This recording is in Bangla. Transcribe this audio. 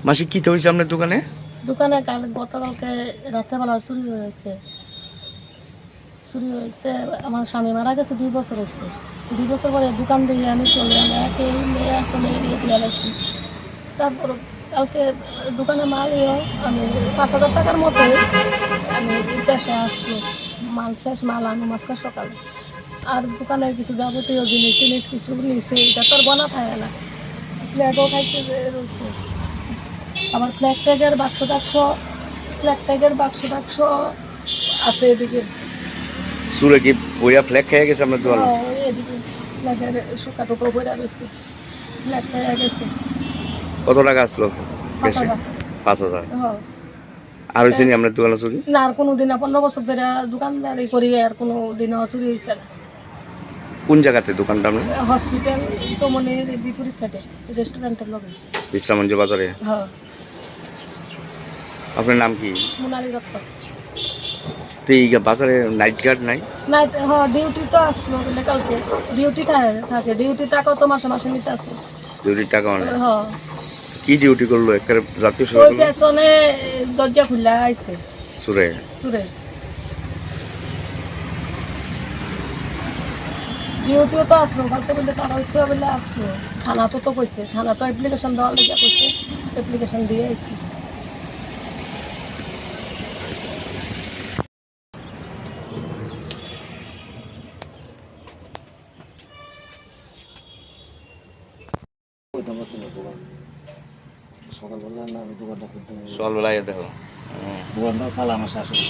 মাসি কি হয়েছে আপনার দোকানে? দোকানে গতকালকে রাত্রেবেলা চুরি হয়েছে। আমার স্বামী মারা গেছে 2 বছর হয়েছে। 2 বছর পরে দোকান দিয়ে আমি চলে আমি একেই মেয়ে আছে মেয়ে বিয়ে দিয়ে লাগছি। তারপর কালকে দোকানে মালিও আমি 5,000 টাকার মতো আমি দেশে আসলো। মাল শেষ, মাল আনো মাঝখান সকালে। আর দোকানে কিছু যাবতীয় জিনিস কিছু নিছে, এটা তো আর বনা থাকে না। ফ্ল্যাগও খাইছে রয়েছে, আবার ফ্ল্যাগ ট্যাগের বাক্স টাক্স আছে এদিকে। চুরে কি বইয়া ফ্ল্যাগ খেয়ে গেছে আপনার দোকানে? এদিকে ফ্ল্যাগের শুকা টুকরো বইরা রয়েছে, ফ্ল্যাগ খেয়ে গেছে। কত টাকা আসলো? 5,000। 5,000। আর হয়েছে নি আপনার দোকানে চুরি? না, আর কোনো দিন 15 বছর ধরে দোকানদারি করি, আর কোনো দিন চুরি হয়েছে না। কোন জায়গাতে দোকানটা আপনার? হসপিটাল চৌমনির বিপরীত সাইডে রেস্টুরেন্টের লগে। বিশ্রামঞ্জ বাজারে। হ্যাঁ। আপনার নাম কি? মোনালি দত্ত। তো এই বাজারে নাইট গার্ড নাই? নাইট, হ্যাঁ, ডিউটি তো আসলো বলে কালকে ডিউটি থাকে ডিউটি টাকাও তো মাসে মাসে নিতে আসে। ডিউটির টাকা অনেক। হ্যাঁ। কি ডিউটি করলো? একটা জাতীয় সেবা ওই করলো? পেছনে দরজা খুলে আইছে চুরে। ডিউটিও তো আসলো বলতে বললে তারা উঠতে বলে আসলো। থানা তো কইছে, থানা তো অ্যাপ্লিকেশন দেওয়ার লেগে কইছে, অ্যাপ্লিকেশন দিয়ে আইছি। সকালবেলায় দেখো দোকানটা চালা আমার শাশুড়ি।